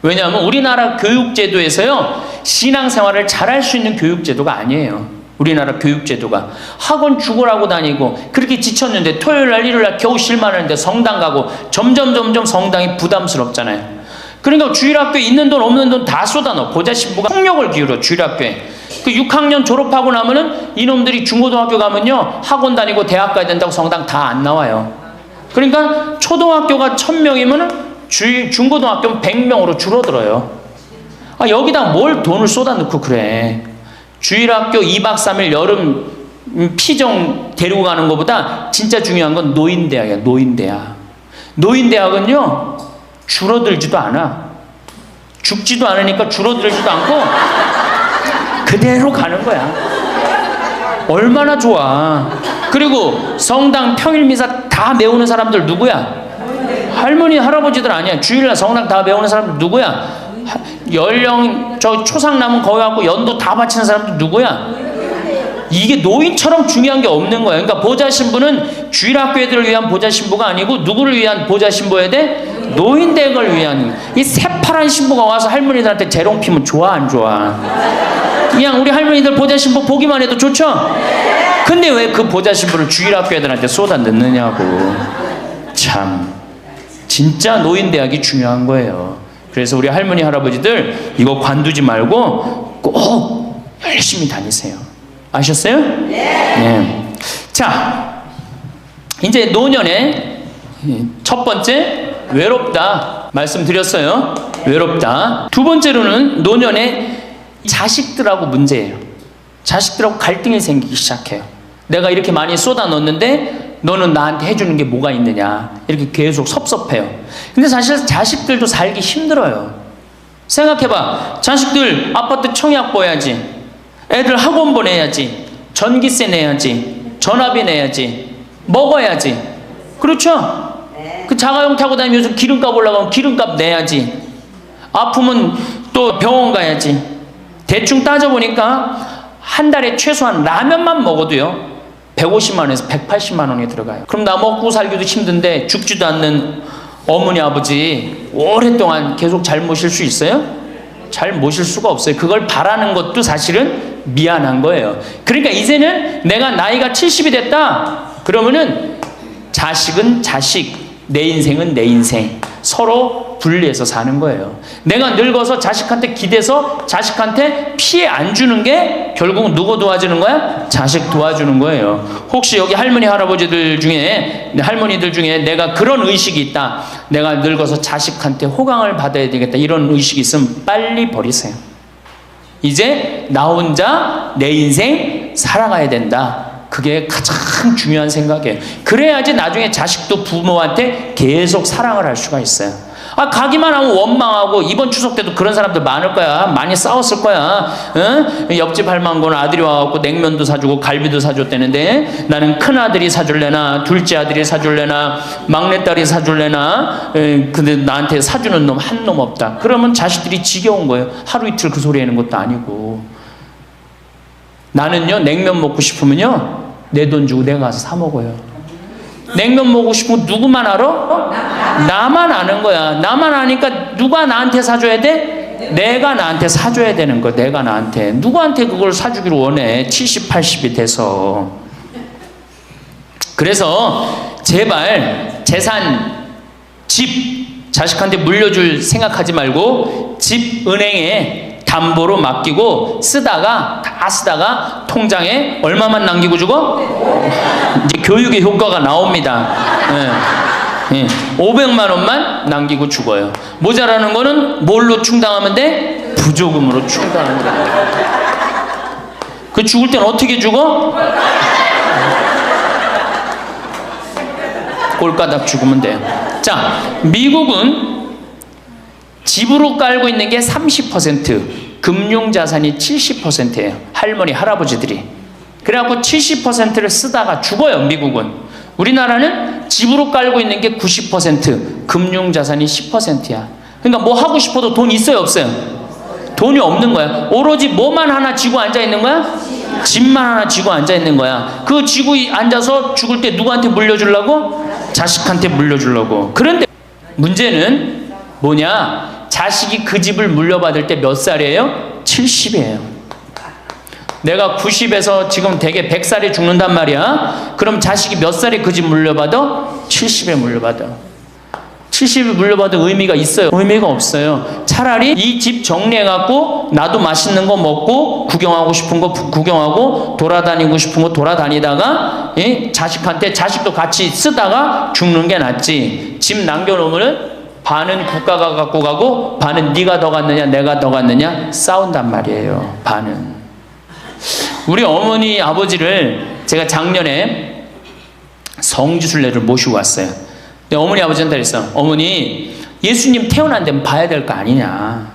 왜냐하면 우리나라 교육제도에서요, 신앙생활을 잘할 수 있는 교육제도가 아니에요. 우리나라 교육제도가. 학원 죽으라고 다니고 그렇게 지쳤는데 토요일날 일요일날 겨우 쉴만하는데 성당 가고 점점 성당이 부담스럽잖아요. 그러니까 주일학교에 있는 돈 없는 돈 다 쏟아넣어. 보좌신부가 폭력을 기울여. 주일학교에 그 6학년 졸업하고 나면은 이놈들이 중고등학교 가면요, 학원 다니고 대학 가야 된다고 성당 다 안 나와요. 그러니까 초등학교가 1000명이면은 중고등학교는 100명으로 줄어들어요. 아, 여기다 뭘 돈을 쏟아넣고 그래. 주일학교 2박 3일 여름 피정 데리고 가는 것보다 진짜 중요한 건 노인대학이야. 노인대학. 노인대학은요, 줄어들지도 않아. 죽지도 않으니까 줄어들지도 않고 그대로 가는 거야. 얼마나 좋아. 그리고 성당 평일미사 다 메우는 사람들 누구야? 할머니 할아버지들 아니야. 주일날 성당 다 메우는 사람들 누구야? 연령 저 초상 남은 거기 갖고 연도 다 바치는 사람들 누구야? 이게 노인처럼 중요한 게 없는 거야. 그러니까 보좌신부는 주일학교 애들을 위한 보좌신부가 아니고 누구를 위한 보좌신부여야 돼? 노인댁을 위한. 이 새파란 신부가 와서 할머니들한테 재롱 피면 좋아 안 좋아? 그냥 우리 할머니들 보좌신부 보기만 해도 좋죠? 근데 왜 그 보좌신부를 주일학교 애들한테 쏟아 넣느냐고. 참, 진짜 노인대학이 중요한 거예요. 그래서 우리 할머니 할아버지들 이거 관두지 말고 꼭 열심히 다니세요. 아셨어요? 네. 자, 이제 노년에 첫 번째 외롭다 말씀드렸어요. 외롭다. 두 번째로는 노년에 자식들하고 문제예요. 자식들하고 갈등이 생기기 시작해요. 내가 이렇게 많이 쏟아 넣었는데 너는 나한테 해주는 게 뭐가 있느냐, 이렇게 계속 섭섭해요. 근데 사실 자식들도 살기 힘들어요. 생각해봐. 자식들 아파트 청약 보야지, 애들 학원 보내야지, 전기세 내야지, 전화비 내야지, 먹어야지. 그렇죠? 그 자가용 타고 다니면서 기름값 올라가면 기름값 내야지. 아프면 또 병원 가야지. 대충 따져보니까 한 달에 최소한 라면만 먹어도요 150만 원에서 180만 원이 들어가요. 그럼 나 먹고 살기도 힘든데 죽지도 않는 어머니 아버지 오랫동안 계속 잘 모실 수 있어요? 잘 모실 수가 없어요. 그걸 바라는 것도 사실은 미안한 거예요. 그러니까 이제는 내가 나이가 70이 됐다 그러면은 자식은 자식, 내 인생은 내 인생, 서로 분리해서 사는 거예요. 내가 늙어서 자식한테 기대서 자식한테 피해 안 주는 게 결국은 누구 도와주는 거야? 자식 도와주는 거예요. 혹시 여기 할머니 할아버지들 중에, 할머니들 중에 내가 그런 의식이 있다, 내가 늙어서 자식한테 호강을 받아야 되겠다, 이런 의식이 있으면 빨리 버리세요. 이제 나 혼자 내 인생 살아가야 된다. 그게 가장 중요한 생각이에요. 그래야지 나중에 자식도 부모한테 계속 사랑을 할 수가 있어요. 가기만 하면 원망하고, 이번 추석 때도 그런 사람들 많을 거야. 많이 싸웠을 거야. 응? 옆집 할망구는 아들이 와갖고 냉면도 사주고 갈비도 사줬다는데, 나는 큰 아들이 사줄래나 둘째 아들이 사줄래나 막내딸이 사줄래나, 근데 나한테 사주는 놈 한 놈 없다. 그러면 자식들이 지겨운 거예요. 하루 이틀 그 소리 하는 것도 아니고. 나는요, 냉면 먹고 싶으면요, 내 돈 주고 내가 가서 사 먹어요. 냉면 먹고 싶으면 누구만 알아? 나만 아는 거야. 나만 아니까 누가 나한테 사줘야 돼? 내가 나한테 사줘야 되는 거야. 내가 나한테. 누구한테 그걸 사주기를 원해? 70, 80이 돼서. 그래서 제발 재산, 집, 자식한테 물려줄 생각하지 말고 집 은행에 담보로 맡기고 다 쓰다가 통장에 얼마만 남기고 주고? 이제 교육의 효과가 나옵니다. 500만 원만 남기고 죽어요. 모자라는 거는 뭘로 충당하면 돼? 부조금으로 충당하면 돼. 그 죽을 땐 어떻게 죽어? 꼴가닥 죽으면 돼요. 자, 미국은 집으로 깔고 있는 게 30%, 금융자산이 70%예요. 할머니, 할아버지들이. 그래갖고 70%를 쓰다가 죽어요, 미국은. 우리나라는 집으로 깔고 있는 게 90%, 금융자산이 10%야. 그러니까 뭐 하고 싶어도 돈 있어요, 없어요? 돈이 없는 거야. 오로지 뭐만 하나 쥐고 앉아 있는 거야? 집만 하나 쥐고 앉아 있는 거야. 그 쥐고 앉아서 죽을 때 누구한테 물려주려고? 자식한테 물려주려고. 그런데 문제는 뭐냐? 자식이 그 집을 물려받을 때 몇 살이에요? 70이에요. 내가 90에서 지금 대개 100살에 죽는단 말이야. 그럼 자식이 몇 살에 그 집 물려받아? 70에 물려받아. 70에 물려받은 의미가 있어요? 의미가 없어요. 차라리 이 집 정리해갖고 나도 맛있는 거 먹고 구경하고 싶은 거 구경하고 돌아다니고 싶은 거 돌아다니다가 자식한테, 자식도 같이 쓰다가 죽는 게 낫지. 집 남겨놓으면 반은 국가가 갖고 가고 반은 네가 더 갖느냐 내가 더 갖느냐 싸운단 말이에요. 반은. 우리 어머니 아버지를 제가 작년에 성지순례를 모시고 왔어요. 근데 어머니 아버지한테 그랬어. 어머니, 예수님 태어난 데는 봐야 될 거 아니냐.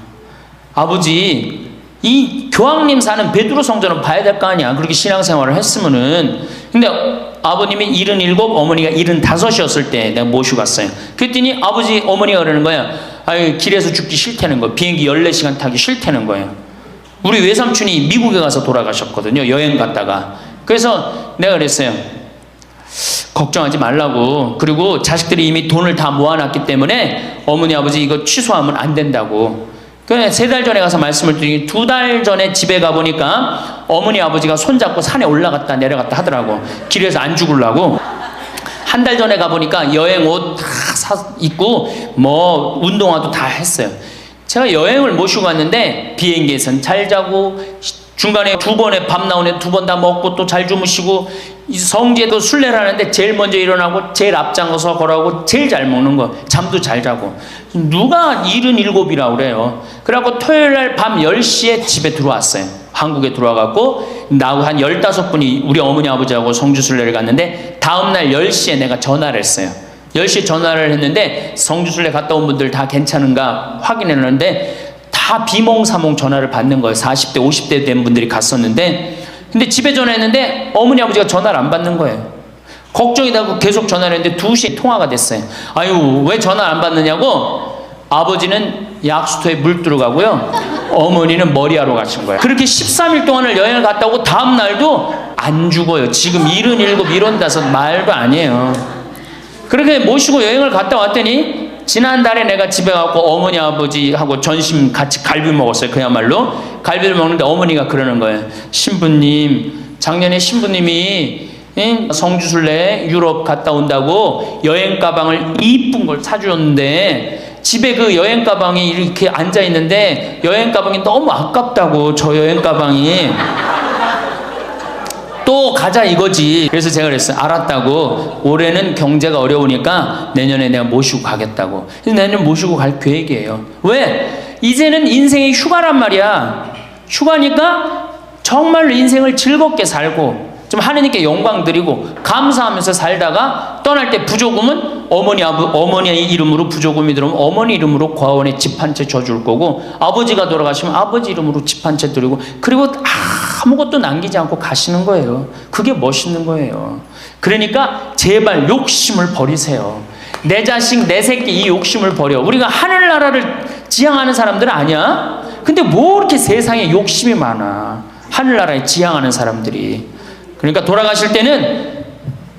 아버지, 이 교황님 사는 베드로 성전은 봐야 될 거 아니야. 그렇게 신앙생활을 했으면은. 근데 아버님이 77, 어머니가 75이었을 때 내가 모시고 갔어요. 그랬더니 어머니가 그러는 거야. 아유, 길에서 죽기 싫다는 거야. 비행기 14시간 타기 싫다는 거예요. 우리 외삼촌이 미국에 가서 돌아가셨거든요. 여행 갔다가. 그래서 내가 그랬어요. 걱정하지 말라고. 그리고 자식들이 이미 돈을 다 모아놨기 때문에 어머니, 아버지 이거 취소하면 안 된다고. 그래, 3달 전에 가서 말씀을 드리니 2달 전에 집에 가보니까 어머니 아버지가 손잡고 산에 올라갔다 내려갔다 하더라고. 길에서 안 죽으려고. 1달 전에 가보니까 여행 옷 다 입고 뭐 운동화도 다 했어요. 제가 여행을 모시고 갔는데 비행기에선 잘 자고 중간에 2번에 밥 나오네 2번 다 먹고 또 잘 주무시고, 성지에도 순례를 하는데 제일 먼저 일어나고 제일 앞장서서 걸어가고 제일 잘 먹는 거, 잠도 잘 자고. 누가 77이라고 그래요. 그래갖고 토요일날 밤 10시에 집에 들어왔어요. 한국에 들어와갖고 나하고 한 15분이 우리 어머니 아버지하고 성지순례를 갔는데 다음날 10시에 내가 전화를 했어요. 10시에 전화를 했는데 성지순례 갔다 온 분들 다 괜찮은가 확인했는데 다 비몽사몽 전화를 받는 거예요. 40대 50대 된 분들이 갔었는데, 근데 집에 전화했는데 어머니 아버지가 전화를 안 받는 거예요. 걱정이 되고 계속 전화를 했는데 2시에 통화가 됐어요. 아유, 왜 전화 안 받느냐고. 아버지는 약수터에 물 들어가고요, 어머니는 머리하러 가신 거예요. 그렇게 13일 동안을 여행을 갔다 오고 다음 날도 안 죽어요. 지금 77, 75 말도 아니에요. 그렇게 모시고 여행을 갔다 왔더니 지난달에 내가 집에 가고 어머니 아버지하고 점심 같이 갈비 먹었어요. 그야말로 갈비를 먹는데 어머니가 그러는 거예요. 신부님, 작년에 신부님이 성지순례 유럽 갔다 온다고 여행 가방을 이쁜 걸 사주었는데 집에 그 여행 가방이 이렇게 앉아 있는데 여행 가방이 너무 아깝다고. 저 여행 가방이 또 가자 이거지. 그래서 제가 그랬어요. 알았다고. 올해는 경제가 어려우니까 내년에 내가 모시고 가겠다고. 그래서 내년 모시고 갈 계획이에요. 왜? 이제는 인생의 휴가란 말이야. 휴가니까 정말로 인생을 즐겁게 살고 좀 하느님께 영광 드리고 감사하면서 살다가 떠날 때 부조금은 어머니 이름으로 부조금이 들어오면 어머니 이름으로 과원에 집 한 채 줘줄 거고, 아버지가 돌아가시면 아버지 이름으로 집 한 채 드리고, 그리고 아무것도 남기지 않고 가시는 거예요. 그게 멋있는 거예요. 그러니까 제발 욕심을 버리세요. 내 자식, 내 새끼 이 욕심을 버려. 우리가 하늘나라를 지향하는 사람들 아니야? 근데 뭐 이렇게 세상에 욕심이 많아. 하늘나라에 지향하는 사람들이. 그러니까 돌아가실 때는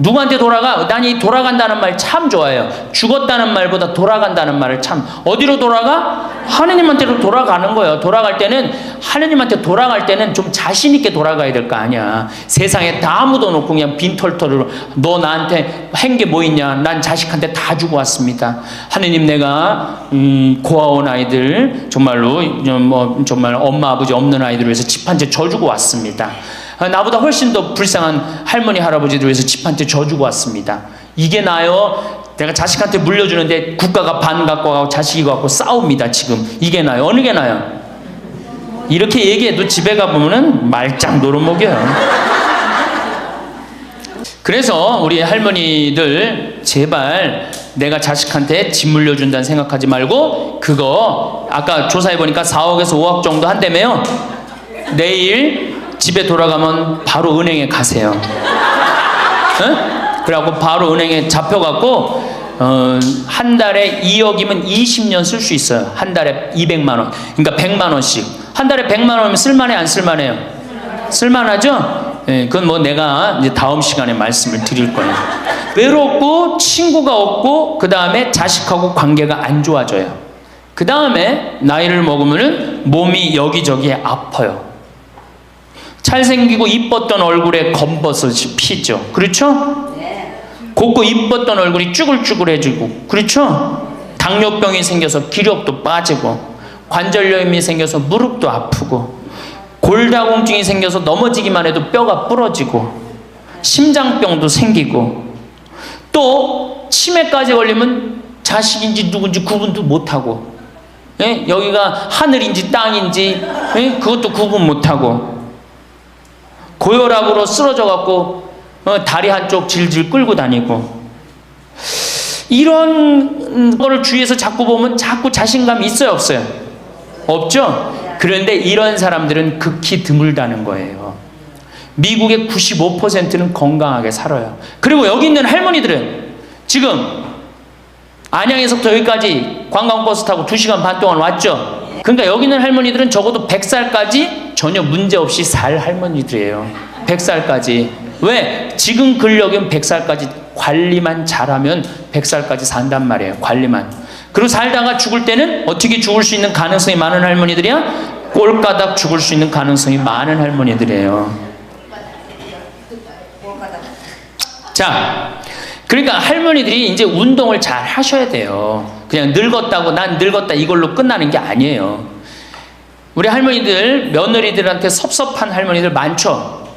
누구한테 돌아가? 난 이 돌아간다는 말 참 좋아해요. 죽었다는 말보다 돌아간다는 말을 참. 어디로 돌아가? 하느님한테로 돌아가는 거예요. 돌아갈 때는 하느님한테 돌아갈 때는 좀 자신 있게 돌아가야 될 거 아니야. 세상에 다 묻어놓고 그냥 빈털터리로 너 나한테 한 게 뭐 있냐? 난 자식한테 다 주고 왔습니다. 하느님, 내가 고아원 아이들 정말로 정말 엄마 아버지 없는 아이들 위해서 집 한 채 져주고 왔습니다. 나보다 훨씬 더 불쌍한 할머니 할아버지들 위해서 집 한 채 져주고 왔습니다. 이게 나요? 내가 자식한테 물려주는데 국가가 반 갖고 가고 자식이 갖고 싸웁니다. 지금 이게 나요? 어느 게 나요? 이렇게 얘기해도 집에 가보면은 말짱 노릇먹여요. 그래서 우리 할머니들 제발 내가 자식한테 집 물려준다는 생각하지 말고, 그거 아까 조사해보니까 4억에서 5억 정도 한다며요. 내일 집에 돌아가면 바로 은행에 가세요. 응? 그래갖고 바로 은행에 잡혀갖고 한 달에 2억이면 20년 쓸 수 있어요. 한 달에 200만 원. 그러니까 100만 원씩. 한 달에 100만 원이면 쓸만해 안 쓸만해요? 쓸만하죠? 예, 그건 뭐 내가 이제 다음 시간에 말씀을 드릴 거예요. 외롭고 친구가 없고 그 다음에 자식하고 관계가 안 좋아져요. 그 다음에 나이를 먹으면은 몸이 여기저기에 아파요. 잘생기고 이뻤던 얼굴에 검버섯이 피죠. 그렇죠? 곱고 이뻤던 얼굴이 쭈글쭈글해지고, 그렇죠? 당뇨병이 생겨서 기력도 빠지고, 관절염이 생겨서 무릎도 아프고, 골다공증이 생겨서 넘어지기만 해도 뼈가 부러지고, 심장병도 생기고, 또 치매까지 걸리면 자식인지 누군지 구분도 못하고, 예? 여기가 하늘인지 땅인지 그것도 구분 못하고, 고혈압으로 쓰러져 갖고 다리 한쪽 질질 끌고 다니고, 이런 거를 주위에서 자꾸 보면 자꾸 자신감이 있어요, 없어요? 없죠? 그런데 이런 사람들은 극히 드물다는 거예요. 미국의 95%는 건강하게 살아요. 그리고 여기 있는 할머니들은 지금 안양에서부터 여기까지 관광버스 타고 2시간 반 동안 왔죠? 그러니까 여기 있는 할머니들은 적어도 100살까지 전혀 문제없이 살 할머니들이에요. 100살까지. 왜? 지금 근력은 100살까지 관리만 잘하면 100살까지 산단 말이에요. 관리만. 그리고 살다가 죽을 때는 어떻게 죽을 수 있는 가능성이 많은 할머니들이야? 꼴가닥 죽을 수 있는 가능성이 많은 할머니들이에요. 자, 그러니까 할머니들이 이제 운동을 잘 하셔야 돼요. 그냥 늙었다고 난 늙었다 이걸로 끝나는 게 아니에요. 우리 할머니들, 며느리들한테 섭섭한 할머니들 많죠?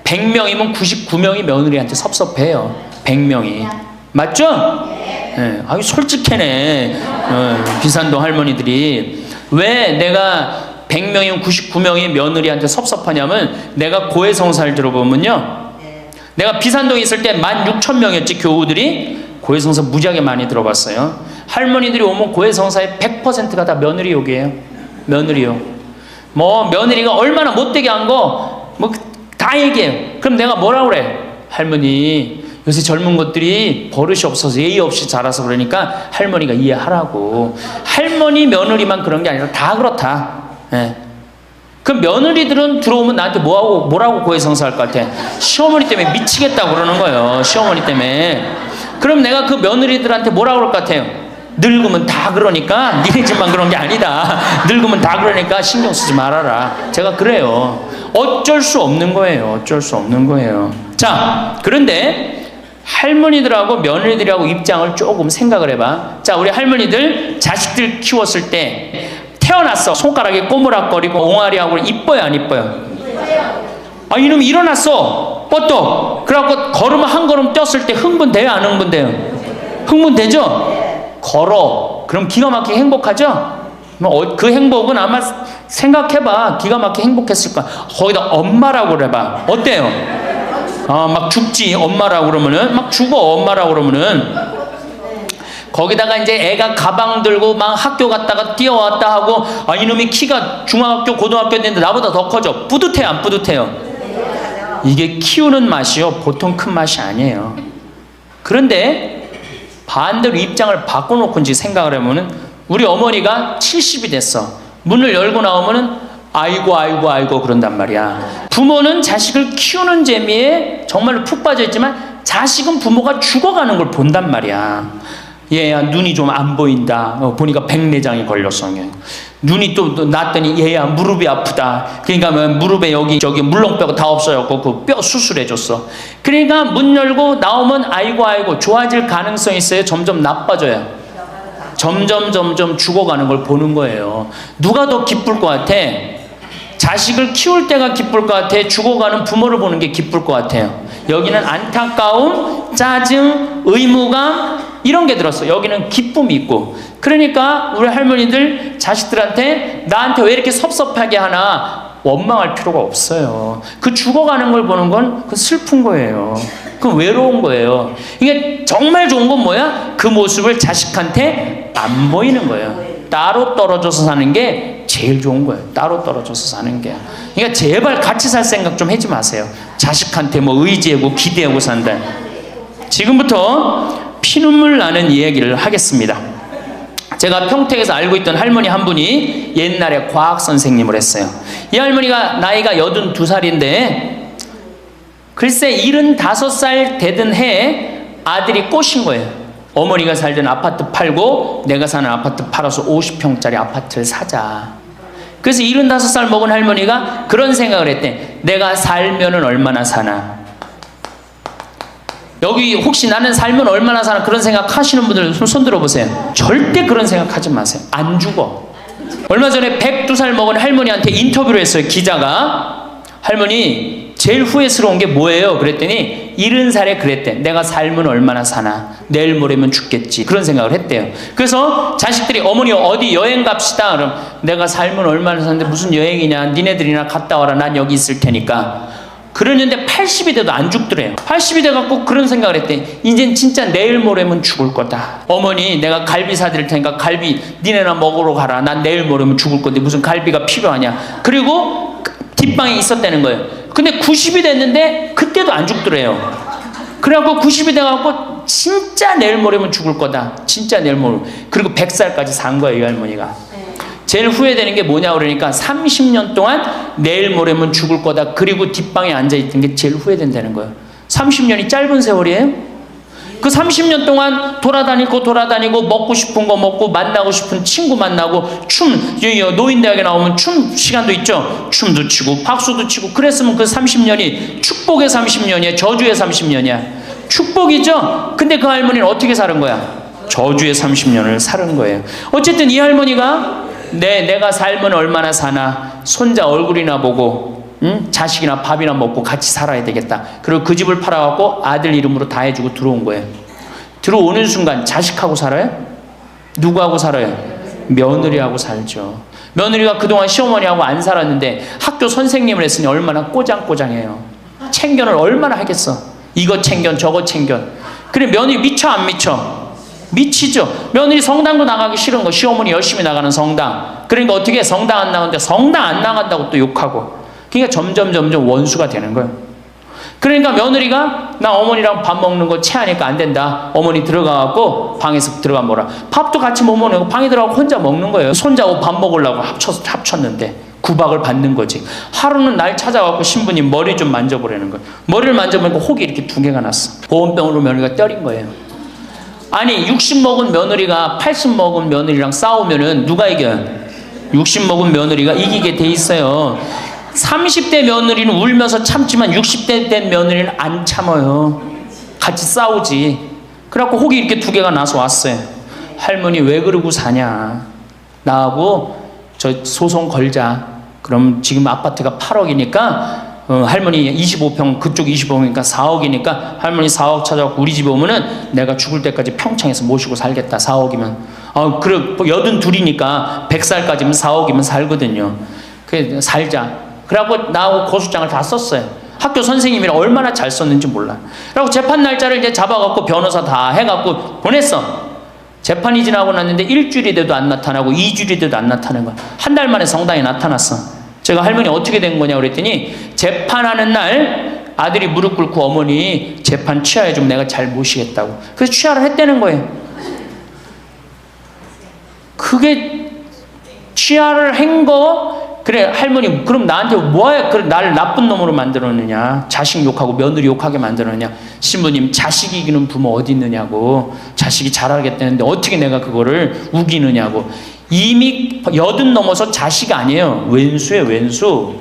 100명이면 99명이 며느리한테 섭섭해요. 100명이. 맞죠? 네. 아유, 솔직해네. 비산동 할머니들이. 왜 내가 100명이면 99명이 며느리한테 섭섭하냐면, 내가 고해성사를 들어보면요, 내가 비산동에 있을 때 16,000명이었지 교우들이. 고해성사 무지하게 많이 들어봤어요. 할머니들이 오면 고해성사의 100%가 다 며느리 욕이에요. 며느리 욕. 뭐 며느리가 얼마나 못되게 한 거 뭐 다 얘기해요. 그럼 내가 뭐라고 그래? 할머니, 요새 젊은 것들이 버릇이 없어서 예의 없이 자라서 그러니까 할머니가 이해하라고. 할머니 며느리만 그런 게 아니라 다 그렇다. 예. 그럼 며느리들은 들어오면 나한테 뭐라고 고해성사할 것 같아? 시어머니 때문에 미치겠다고 그러는 거예요. 시어머니 때문에. 그럼 내가 그 며느리들한테 뭐라고 그럴 것 같아요? 늙으면 다 그러니까, 니네 집만 그런 게 아니다. 늙으면 다 그러니까 신경 쓰지 말아라. 제가 그래요. 어쩔 수 없는 거예요. 어쩔 수 없는 거예요. 자, 그런데 할머니들하고 며느리들하고 입장을 조금 생각을 해봐. 자, 우리 할머니들 자식들 키웠을 때 태어났어. 손가락에 꼬무락거리고 옹알이하고 이뻐요, 안 이뻐요? 아, 이놈이 일어났어. 뻗떡. 그래갖고 걸으면 한 걸음 뛰었을 때 흥분돼요, 안 흥분돼요? 흥분되죠? 걸어. 그럼 기가 막히게 행복하죠? 그 행복은 아마 생각해봐. 기가 막히게 행복했을 거야. 거기다 엄마라고 그래봐. 어때요? 막 죽지 엄마라고 그러면은 막 죽어 엄마라고 그러면은 거기다가 이제 애가 가방 들고 막 학교 갔다가 뛰어왔다 하고 이놈이 키가 중학교 고등학교 됐는데 나보다 더 커져. 뿌듯해 안 뿌듯해요? 이게 키우는 맛이요 보통 큰 맛이 아니에요. 그런데 반대로 입장을 바꿔놓고 이제 생각을 해보면은 우리 어머니가 70이 됐어. 문을 열고 나오면은 아이고 그런단 말이야. 부모는 자식을 키우는 재미에 정말로 푹 빠져있지만 자식은 부모가 죽어가는 걸 본단 말이야. 얘야 눈이 좀 안 보인다. 보니까 백내장이 걸렸어. 눈이 또 났더니 얘야 무릎이 아프다. 그러니까 무릎에 여기 저기 물렁뼈가 다 없어졌고 그 뼈 수술해줬어. 그러니까 문 열고 나오면 아이고 좋아질 가능성이 있어요? 점점 나빠져요? 점점 죽어가는 걸 보는 거예요. 누가 더 기쁠 것 같아? 자식을 키울 때가 기쁠 것 같아? 죽어가는 부모를 보는 게 기쁠 것 같아요? 여기는 안타까움, 짜증, 의무감 이런 게 들었어. 여기는 기쁨이 있고. 그러니까 우리 할머니들 자식들한테 나한테 왜 이렇게 섭섭하게 하나 원망할 필요가 없어요. 그 죽어가는 걸 보는 건 그 슬픈 거예요. 그 외로운 거예요. 이게 정말 좋은 건 뭐야? 그 모습을 자식한테 안 보이는 거예요. 따로 떨어져서 사는 게 제일 좋은 거예요. 따로 떨어져서 사는 게. 그러니까 제발 같이 살 생각 좀 하지 마세요. 자식한테 뭐 의지하고 기대하고 산다. 지금부터 피눈물 나는 이야기를 하겠습니다. 제가 평택에서 알고 있던 할머니 한 분이 옛날에 과학 선생님을 했어요. 이 할머니가 나이가 82살인데 글쎄 75살 되던 해에 아들이 꼬신 거예요. 어머니가 살던 아파트 팔고 내가 사는 아파트 팔아서 50평짜리 아파트를 사자. 그래서 75살 먹은 할머니가 그런 생각을 했대. 내가 살면은 얼마나 사나. 여기 혹시 나는 살면 얼마나 사나 그런 생각 하시는 분들 손 들어보세요. 절대 그런 생각 하지 마세요. 안 죽어. 얼마 전에 102살 먹은 할머니한테 인터뷰를 했어요. 기자가. 할머니 제일 후회스러운 게 뭐예요? 그랬더니 70살에 그랬대. 내가 살면 얼마나 사나. 내일 모레면 죽겠지. 그런 생각을 했대요. 그래서 자식들이 어머니 어디 여행 갑시다. 그럼 내가 살면 얼마나 사는데 무슨 여행이냐. 니네들이나 갔다 와라. 난 여기 있을 테니까. 그러는데 80이 돼도 안 죽더래요. 80이 돼갖고 그런 생각을 했대. 이젠 진짜 내일 모레면 죽을 거다. 어머니 내가 갈비 사드릴 테니까 갈비 니네나 먹으러 가라. 난 내일 모레면 죽을 건데 무슨 갈비가 필요하냐. 그리고 뒷방에 있었다는 거예요. 근데 90이 됐는데 그때도 안 죽더래요. 그래갖고 90이 돼갖고 진짜 내일 모레면 죽을 거다. 진짜 내일 모레. 그리고 100살까지 산 거예요. 이 할머니가. 제일 후회되는 게 뭐냐 그러니까 30년 동안 내일 모레면 죽을 거다. 그리고 뒷방에 앉아있던 게 제일 후회된다는 거예요. 30년이 짧은 세월이에요? 그 30년 동안 돌아다니고 먹고 싶은 거 먹고 만나고 싶은 친구 만나고 노인대학에 나오면 춤 시간도 있죠. 춤도 치고 박수도 치고 그랬으면 그 30년이 축복의 30년이야? 저주의 30년이야? 축복이죠. 근데 그 할머니는 어떻게 사는 거야? 저주의 30년을 사는 거예요. 어쨌든 이 할머니가 내가 살면 얼마나 사나. 손자 얼굴이나 보고 자식이나 밥이나 먹고 같이 살아야 되겠다. 그리고 그 집을 팔아갖고 아들 이름으로 다 해주고 들어온 거예요. 들어오는 순간 자식하고 살아요? 누구하고 살아요? 며느리하고 살죠. 며느리가 그동안 시어머니하고 안 살았는데 학교 선생님을 했으니 얼마나 꼬장꼬장해요. 챙견을 얼마나 하겠어. 이거 챙견 저거 챙견. 그래 며느리 미쳐 안 미쳐? 미치죠. 며느리 성당도 나가기 싫은 거. 시어머니 열심히 나가는 성당. 그러니까 어떻게 해? 성당 안 나가는데 성당 안 나간다고 또 욕하고. 그러니까 점점 원수가 되는 거예요. 그러니까 며느리가 나 어머니랑 밥 먹는 거 체하니까 안 된다. 어머니 들어가갖고 방에서 들어가 먹어라. 밥도 같이 못 먹는 거 방에 들어가고 혼자 먹는 거예요. 손자하고 밥 먹으려고 합쳤는데 구박을 받는 거지. 하루는 날 찾아갖고 신부님 머리 좀 만져보라는 거예요. 머리를 만져보니까 혹이 이렇게 2개가 났어. 보온병으로 며느리가 때린 거예요. 아니 60 먹은 며느리가 80 먹은 며느리랑 싸우면은 누가 이겨요? 60 먹은 며느리가 이기게 돼 있어요. 30대 며느리는 울면서 참지만 60대 된 며느리는 안 참아요. 같이 싸우지. 그래갖고 혹이 이렇게 2개가 나서 왔어요. 할머니 왜 그러고 사냐. 나하고 저 소송 걸자. 그럼 지금 아파트가 8억이니까 할머니 25평 그쪽 25평이니까 4억이니까 할머니 4억 찾아갖고 우리 집에 오면은 내가 죽을 때까지 평창에서 모시고 살겠다. 4억이면 그래 82이니까 100살까지면 4억이면 살거든요. 그래 살자. 그래갖고 나하고 고소장을 다 썼어요. 학교 선생님이라 얼마나 잘 썼는지 몰라. 라고 재판 날짜를 이제 잡아갖고 변호사 다 해갖고 보냈어. 재판이 지나고 났는데 일주일이 돼도 안 나타나고 2주일이 돼도 안 나타나는 거야. 한 달 만에 성당에 나타났어. 제가 할머니 어떻게 된 거냐 그랬더니 재판하는 날 아들이 무릎 꿇고 어머니 재판 취하해 좀 내가 잘 모시겠다고. 그래서 취하를 했다는 거예요. 그게 취하를 한 거, 그래 할머니 그럼 나한테 뭐야 그래 나를 나쁜 놈으로 만들었느냐, 자식 욕하고 며느리 욕하게 만들었느냐. 신부님 자식 이기는 부모 어디 있느냐고. 자식이 잘하겠다는데 어떻게 내가 그거를 우기느냐고. 이미 80 넘어서 자식 아니에요. 왼수예요, 왼수.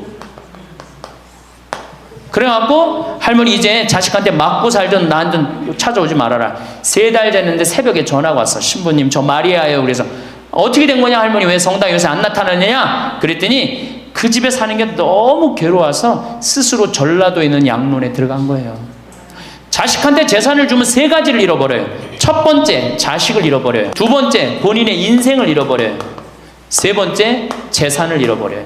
그래갖고 할머니 이제 자식한테 맞고 살던 나한테 찾아오지 말아라. 3달 됐는데 새벽에 전화가 왔어. 신부님 저 마리아예요. 그래서 어떻게 된 거냐 할머니, 왜 성당에 요새 안 나타나느냐 그랬더니 그 집에 사는 게 너무 괴로워서 스스로 전라도에 있는 양론에 들어간 거예요. 자식한테 재산을 주면 3가지를 잃어버려요. 첫 번째 자식을 잃어버려요. 두 번째 본인의 인생을 잃어버려요. 세 번째 재산을 잃어버려요.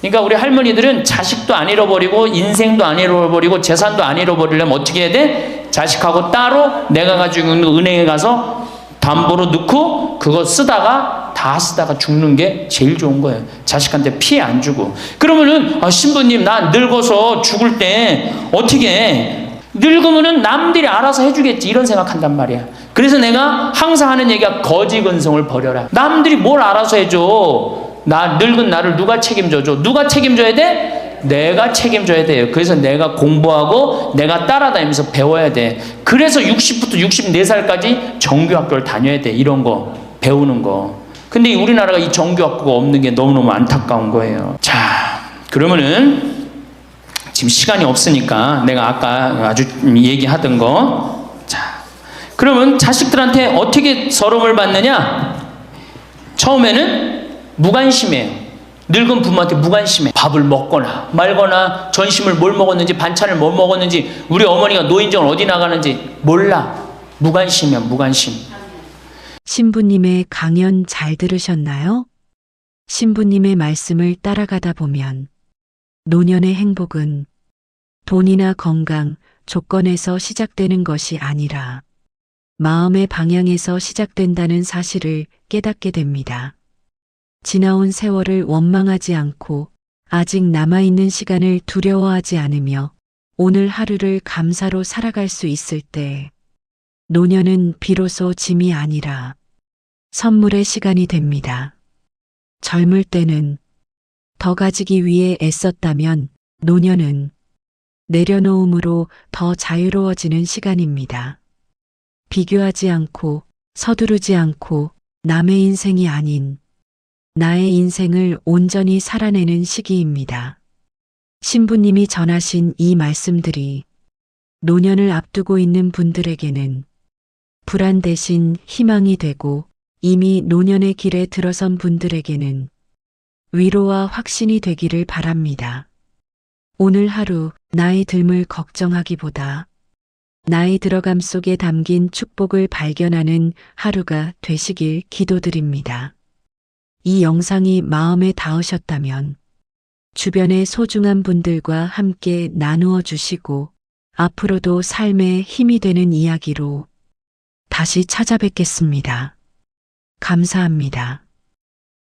그러니까 우리 할머니들은 자식도 안 잃어버리고 인생도 안 잃어버리고 재산도 안 잃어버리려면 어떻게 해야 돼? 자식하고 따로 내가 가지고 있는 은행에 가서 담보로 넣고 그거 쓰다가 다 쓰다가 죽는 게 제일 좋은 거예요. 자식한테 피해 안 주고. 그러면은 신부님 나 늙어서 죽을 때 어떻게 해? 늙으면은 남들이 알아서 해주겠지 이런 생각한단 말이야. 그래서 내가 항상 하는 얘기가 거지 근성을 버려라. 남들이 뭘 알아서 해줘. 나 늙은 나를 누가 책임져줘? 누가 책임져야 돼? 내가 책임져야 돼요. 그래서 내가 공부하고 내가 따라다니면서 배워야 돼. 그래서 60부터 64살까지 정규학교를 다녀야 돼. 이런 거 배우는 거. 근데 우리나라가 이 정규학교가 없는 게 너무너무 안타까운 거예요. 자, 그러면은 지금 시간이 없으니까 내가 아까 아주 얘기하던 거. 자, 그러면 자식들한테 어떻게 서름을 받느냐? 처음에는 무관심해요. 늙은 부모한테 무관심해. 밥을 먹거나 말거나 전심을 뭘 먹었는지 반찬을 뭘 먹었는지 우리 어머니가 노인정을 어디 나가는지 몰라. 무관심이야, 무관심. 신부님의 강연 잘 들으셨나요? 신부님의 말씀을 따라가다 보면 노년의 행복은 돈이나 건강, 조건에서 시작되는 것이 아니라 마음의 방향에서 시작된다는 사실을 깨닫게 됩니다. 지나온 세월을 원망하지 않고 아직 남아있는 시간을 두려워하지 않으며 오늘 하루를 감사로 살아갈 수 있을 때 노년은 비로소 짐이 아니라 선물의 시간이 됩니다. 젊을 때는 더 가지기 위해 애썼다면 노년은 내려놓음으로 더 자유로워지는 시간입니다. 비교하지 않고 서두르지 않고 남의 인생이 아닌 나의 인생을 온전히 살아내는 시기입니다. 신부님이 전하신 이 말씀들이 노년을 앞두고 있는 분들에게는 불안 대신 희망이 되고 이미 노년의 길에 들어선 분들에게는 위로와 확신이 되기를 바랍니다. 오늘 하루 나의 삶을 걱정하기보다 나의 들어감 속에 담긴 축복을 발견하는 하루가 되시길 기도드립니다. 이 영상이 마음에 닿으셨다면 주변의 소중한 분들과 함께 나누어 주시고 앞으로도 삶에 힘이 되는 이야기로 다시 찾아뵙겠습니다. 감사합니다.